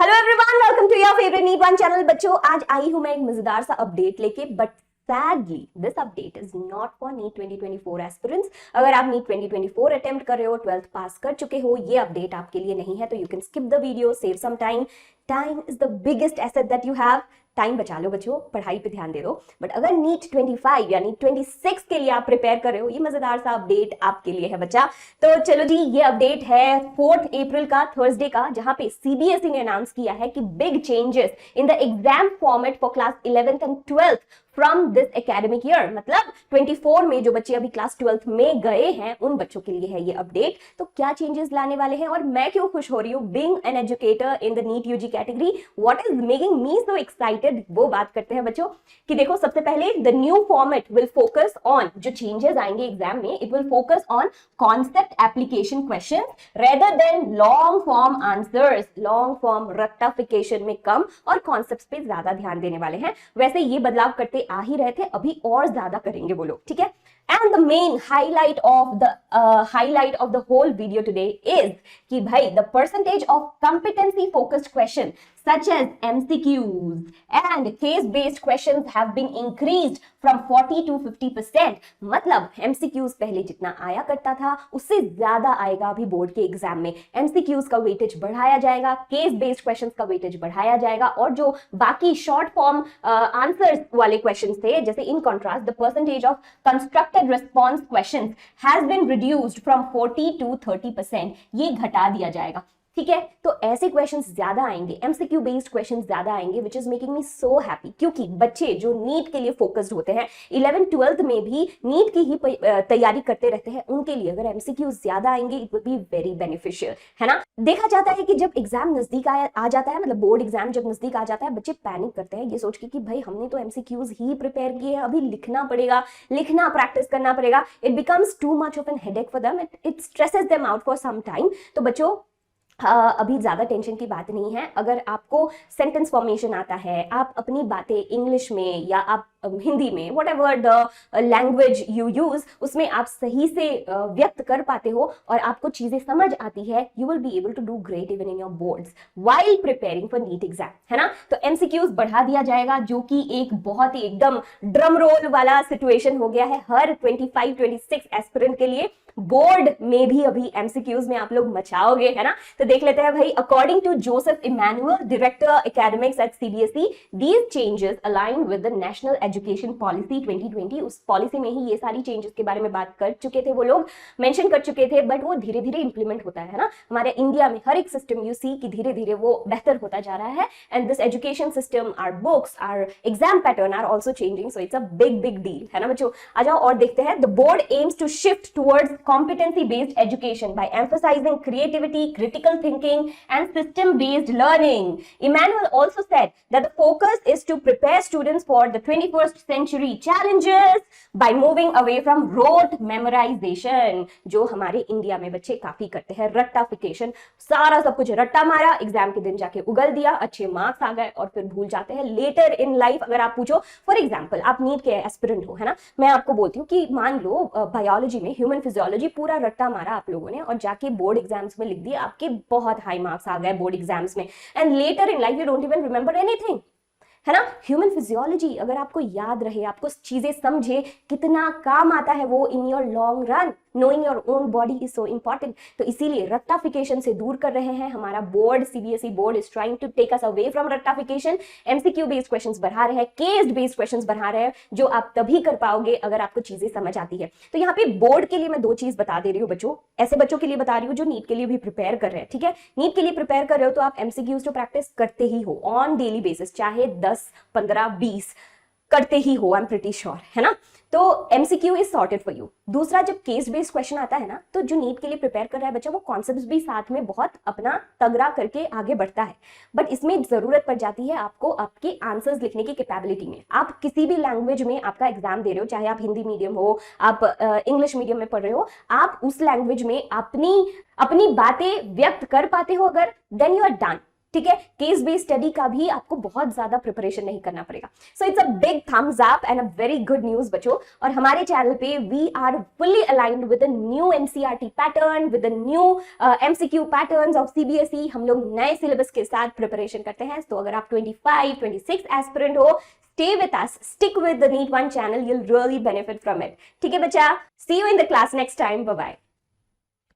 Hello everyone, welcome to your favourite NEET one channel. बच्चों, आज आई हूं मैं एक मजेदार सा अपडेट लेके, but sadly this update is not for NEET 2024 aspirants. अगर आप नीट 2024 अटेम्प्ट कर रहे हो, 12th पास कर चुके हो, ये अपडेट आपके लिए नहीं है, तो you can skip the video, save some time. Time is the biggest asset that you have. Time बचा लो बच्चों, पढ़ाई पे ध्यान दे दो। बट अगर नीट 25 या नीट 26 के लिए आप प्रिपेयर कर रहे हो, ये मजेदार सा अपडेट आपके लिए है बच्चा। तो चलो जी, ये अपडेट है 4 अप्रैल का, थर्सडे का, जहां पे सीबीएसई ने अनाउंस किया है कि big changes in the exam format for class 11th and 12th from this academic year. मतलब 24 में जो बच्चे अभी क्लास 12th में गए हैं, उन बच्चों के लिए है ये अपडेट। तो क्या चेंजेस लाने वाले हैं और मैं क्यों खुश हो रही हूँ being an educator in the NEET UG category, what is making me so excited, वो बात करते हैं बच्चों। कि देखो, सबसे पहले the new format will focus on, जो चेंजेस आएंगे एग्जाम में, it will focus on concept application question rather than long form answers. Long form रट्टाफिकेशन में कम और कॉन्सेप्ट्स पे ज्यादा ध्यान देने वाले हैं। वैसे ये बदलाव करते आ ही रहे थे, अभी और ज्यादा करेंगे वो लोग, ठीक है। And the main highlight of the whole video today is कि भाई the percentage of competency focused question such as MCQs and case-based questions have been increased from 40 to 50%। मतलब MCQs पहले जितना आया करता था, उससे ज्यादा आएगा अभी बोर्ड के एग्जाम में। MCQs का वेटेज बढ़ाया जाएगा, केस-बेस्ड क्वेश्चंस का वेटेज बढ़ाया जाएगा, और जो बाकी शॉर्ट फॉर्म आंसर्स वाले क्वेश्चंस थे, जैसे in contrast the percentage of constructed response questions has been reduced from 40 to 30%। ये घटा दिया जाएगा, ठीक है। तो ऐसे क्वेश्चंस ज्यादा आएंगे, एमसीक्यू बेस्ड क्वेश्चंस ज्यादा आएंगे, which is making me so happy. क्योंकि बच्चे जो नीट के लिए फोकस्ड होते हैं, 11th 12th में भी नीट की ही तैयारी करते रहते हैं, उनके लिए अगर एमसीक्यू ज्यादा आएंगे, it will be very beneficial, है ना। देखा जाता है कि जब एग्जाम नजदीक आ जाता है, मतलब बोर्ड एग्जाम जब नजदीक आ जाता है, बच्चे पैनिक करते हैं ये सोच के कि भाई हमने तो एमसीक्यूज ही प्रिपेयर किए हैं, अभी लिखना पड़ेगा, लिखना प्रैक्टिस करना पड़ेगा। It becomes too much of an headache for them, it stresses them out for some time. तो बच्चों, अभी ज्यादा टेंशन की बात नहीं है। अगर आपको सेंटेंस फॉर्मेशन आता है, आप अपनी बातें इंग्लिश में या आप हिंदी में, what ever the language you use, उसमें आप सही से व्यक्त कर पाते हो और आपको चीजें समझ आती है, you will be able to do great even in your boards while preparing for NEET exam, है ना। तो एमसीक्यूज बढ़ा दिया जाएगा, जो कि एक बहुत ही एकदम ड्रम रोल वाला सिचुएशन हो गया है हर 25-26 एस्पिरेंट के लिए। बोर्ड में भी अभी एमसीक्यूज में आप लोग मचाओगे, है ना। तो देख लेते हैं भाई, according to Joseph Emmanuel, director academics at CBSE, these changes align with the national education policy 2020। उस पॉलिसी में ही ये सारी चेंजेस के बारे में बात कर चुके थे, वो लोग मेंशन कर चुके थे, बट वो धीरे धीरे इंप्लीमेंट होता है ना। हमारे इंडिया में हर एक सिस्टम यू सी कि धीरे धीरे वो बेहतर होता जा रहा है, and this education system, our books, our exam pattern are also changing, so it's a big deal, है ना बच्चों। आ जाओ और देखते हैं। The board aims to shift towards competency based education by emphasizing creativity, critical thinking and system based learning. Emmanuel also said that the focus is to prepare students for the 21st century challenges by moving away from rote memorization, जो हमारे India में बच्चे काफी करते हैं, रट्टाफिकेशन। सारा सब कुछ रट्टा मारा, एग्जाम के दिन जाके उगल दिया, अच्छे मार्क्स आ गए और फिर भूल जाते हैं लेटर इन लाइफ। अगर आप पूछो, फॉर एग्जाम्पल आप नीट के एस्पिरेंट हो, है ना, मैं आपको बोलती हूँ कि मान लो बायोलॉजी में ह्यूमन फिजियोलॉजी पूरा रट्टा मारा आप लोगों ने और जाके बोर्ड एग्जाम्स में लिख दिया, आपके बहुत हाई मार्क्स आ गए बोर्ड एग्जाम्स में, and later in life you don't even remember anything, है ना। ह्यूमन फिजियोलॉजी अगर आपको याद रहे, आपको चीजें समझे, कितना काम आता है वो in your long run. Knowing your own body is so important. तो इसीलिए रट्टाफिकेशन से दूर कर रहे हैं हमारा board. CBSE board is trying to take us away from रट्टाफिकेशन। एमसीक्यू बेस्ड क्वेश्चंस बढ़ा रहे हैं, केस्ड बेस्ड क्वेश्चंस बढ़ा रहे हैं, जो आप तभी कर पाओगे अगर आपको चीजें समझ आती है। तो यहाँ पे बोर्ड के लिए मैं दो चीज बता दे रही हूँ बच्चों, ऐसे बच्चों के लिए बता रही हूँ जो नीट के लिए भी प्रिपेयर कर रहे हैं, ठीक है। नीट के लिए प्रिपेयर कर रहे हो तो आप एमसीक्यूज तो प्रैक्टिस करते ही हो ऑन डेली बेसिस, चाहे 10, 15, 20 करते ही हो, आई एम प्रीटी श्योर, है ना। तो MCQ is sorted for you. दूसरा, जब केस बेस्ड क्वेश्चन आता है ना, तो जो नीट के लिए प्रिपेयर कर रहा है बच्चा, वो कॉन्सेप्ट्स भी साथ में बहुत अपना तगड़ा करके आगे बढ़ता है, बट इसमें जरूरत पड़ जाती है आपको आपके आंसर्स लिखने की कैपेबिलिटी में। आप किसी भी लैंग्वेज में आपका एग्जाम दे रहे हो, चाहे आप हिंदी मीडियम हो, आप इंग्लिश मीडियम में पढ़ रहे हो, आप उस लैंग्वेज में अपनी बातें व्यक्त कर पाते हो अगर, देन यू आर डन। ठीक है, केस बेस्ड स्टडी का भी आपको बहुत ज्यादा प्रिपरेशन नहीं करना पड़ेगा। So it's a big thumbs up and a very good news बच्चों। और हमारे चैनल पे we are fully aligned with the new NCERT pattern, with the new MCQ patterns of CBSE. हम लोग नए सिलेबस के साथ प्रिपरेशन करते हैं। तो अगर आप 25, 26 एस्पिरेंट हो, stay with us, stick with the NEET 1 channel, you'll really benefit from it. ठीक है बच्चा, see you in the class next time, bye bye.